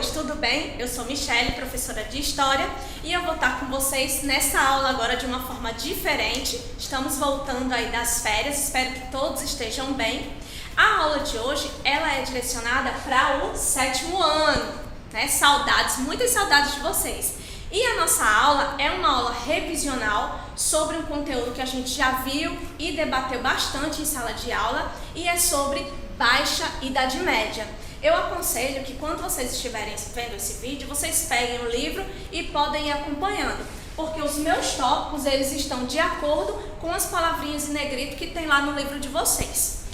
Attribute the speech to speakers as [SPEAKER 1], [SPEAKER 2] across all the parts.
[SPEAKER 1] noite, tudo bem? Eu sou Michele, professora de História, e eu vou estar com vocês nessa aula agora de uma forma diferente. Estamos voltando aí das férias, espero que todos estejam bem. A aula de hoje, ela é direcionada para o 7º ano, né? Saudades, muitas saudades de vocês. E a nossa aula é uma aula revisional sobre um conteúdo que a gente já viu e debateu bastante em sala de aula, e é sobre Baixa Idade Média. Eu aconselho que quando vocês estiverem vendo esse vídeo, vocês peguem o livro e podem ir acompanhando, porque os meus tópicos, eles estão de acordo com as palavrinhas em negrito que tem lá no livro de vocês.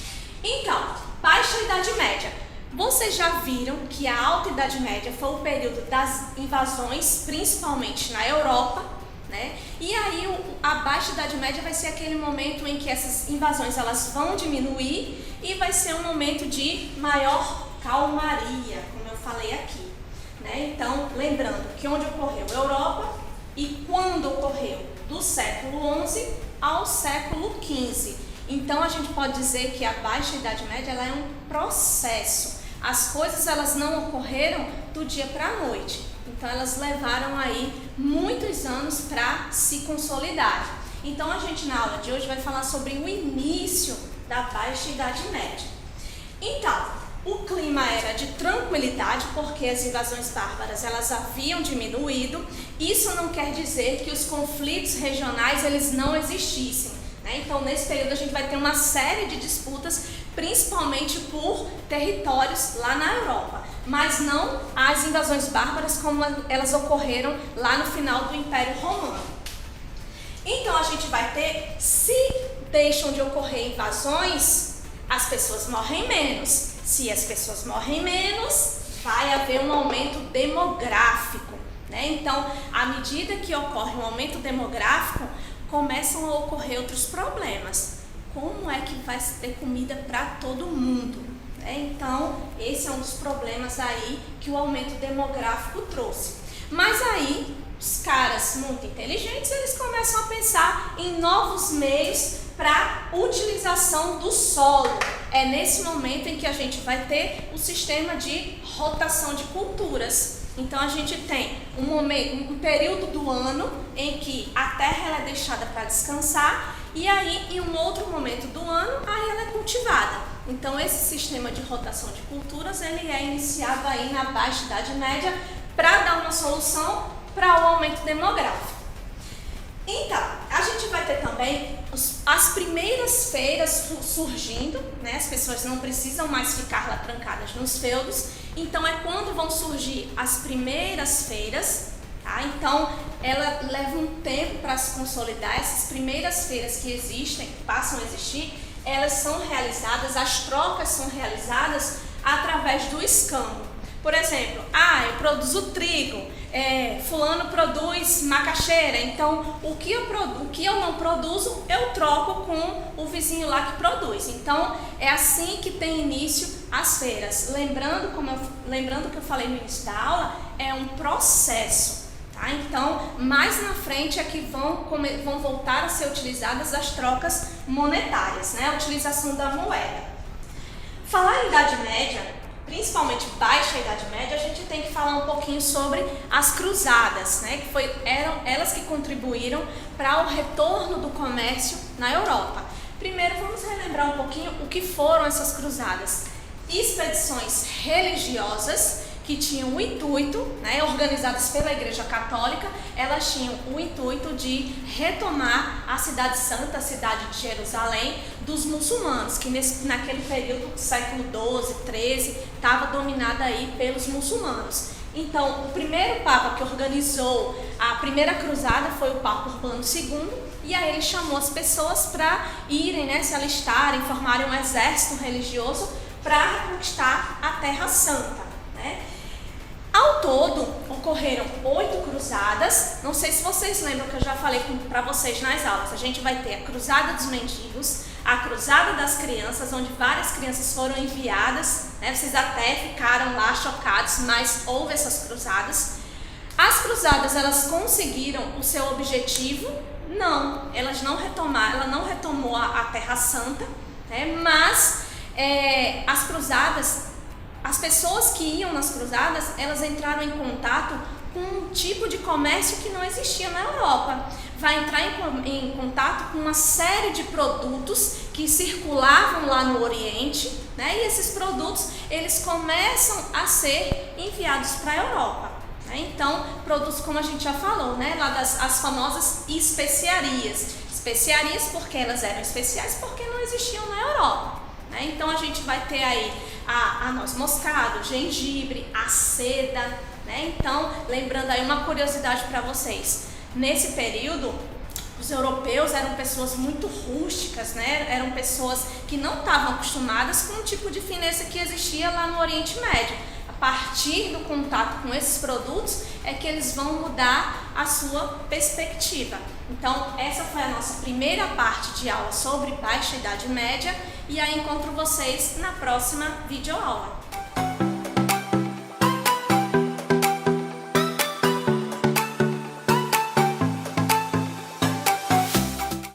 [SPEAKER 1] Então, Baixa Idade Média. Vocês já viram que a Alta Idade Média foi o período das invasões, principalmente na Europa, né? E aí a Baixa Idade Média vai ser aquele momento em que essas invasões elas vão diminuir e vai ser um momento de maior calmaria, como eu falei aqui, né? Então, lembrando que onde ocorreu a Europa e quando ocorreu do século XI ao século XV. Então, a gente pode dizer que a Baixa Idade Média ela é um processo. As coisas elas não ocorreram do dia para a noite. Então, elas levaram aí muitos anos para se consolidar. Então, a gente na aula de hoje vai falar sobre o início da Baixa Idade Média. Então, o clima era de tranquilidade porque as invasões bárbaras elas haviam diminuído. Isso não quer dizer que os conflitos regionais eles não existissem, né? Então, nesse período a gente vai ter uma série de disputas, principalmente por territórios lá na Europa, mas não as invasões bárbaras como elas ocorreram lá no final do Império Romano. Então, a gente vai ter, se deixam de ocorrer invasões, as pessoas morrem menos. Se as pessoas morrem menos, vai haver um aumento demográfico, né? Então, à medida que ocorre um aumento demográfico, começam a ocorrer outros problemas. Como é que vai ter comida para todo mundo, né? Então, esse é um dos problemas aí que o aumento demográfico trouxe. Mas aí, os caras muito inteligentes, eles começam a pensar em novos meios para utilização do solo. É nesse momento em que a gente vai ter o sistema de rotação de culturas. Então, a gente tem um período do ano em que a terra ela é deixada para descansar, e aí, em um outro momento do ano, aí ela é cultivada. Então, esse sistema de rotação de culturas, ele é iniciado aí na Baixa Idade Média para dar uma solução para o aumento demográfico. Então, a gente vai ter também as primeiras feiras surgindo, né? As pessoas não precisam mais ficar lá trancadas nos feudos. Então, é quando vão surgir as primeiras feiras, tá? Então, ela leva um tempo para se consolidar. Essas primeiras feiras que existem, que passam a existir, elas são realizadas, as trocas são realizadas através do escambo. Por exemplo, eu produzo trigo, fulano produz macaxeira, então o que eu não produzo, eu troco com o vizinho lá que produz. Então, é assim que tem início as feiras. Lembrando que eu falei no início da aula, é um processo, tá? Então, mais na frente é que vão voltar a ser utilizadas as trocas monetárias, né? A utilização da moeda. Falar em Idade Média, principalmente Baixa Idade Média, a gente tem que falar um pouquinho sobre as cruzadas, né? Eram elas que contribuíram para o retorno do comércio na Europa. Primeiro, vamos relembrar um pouquinho o que foram essas cruzadas. Expedições religiosas que tinham o intuito, né, organizadas pela Igreja Católica, elas tinham o intuito de retomar a Cidade Santa, a cidade de Jerusalém, dos muçulmanos, que naquele período do século XII, XIII, estava dominada aí pelos muçulmanos. Então, o primeiro Papa que organizou a primeira cruzada foi o Papa Urbano II, e aí ele chamou as pessoas para irem, né, se alistarem, formarem um exército religioso para reconquistar a Terra Santa, né? Ao todo, ocorreram 8 cruzadas. Não sei se vocês lembram que eu já falei para vocês nas aulas. A gente vai ter a Cruzada dos Mendigos, a Cruzada das Crianças, onde várias crianças foram enviadas, né? Vocês até ficaram lá chocados, mas houve essas cruzadas. As cruzadas, elas conseguiram o seu objetivo? Não, ela não retomou a Terra Santa, né? Mas as cruzadas as pessoas que iam nas cruzadas, elas entraram em contato com um tipo de comércio que não existia na Europa. Vai entrar em contato com uma série de produtos que circulavam lá no Oriente, né? E esses produtos, eles começam a ser enviados para a Europa. Então, produtos como a gente já falou, né? Lá as famosas especiarias. Especiarias porque elas eram especiais, porque não existiam na Europa. Né? Então, a gente vai ter aí a noz moscada, o gengibre, a seda. Né? Então, lembrando aí uma curiosidade para vocês. Nesse período, os europeus eram pessoas muito rústicas, né? Eram pessoas que não estavam acostumadas com o tipo de fineza que existia lá no Oriente Médio. A partir do contato com esses produtos é que eles vão mudar a sua perspectiva. Então, essa foi a nossa primeira parte de aula sobre Baixa Idade Média e aí encontro vocês na próxima videoaula.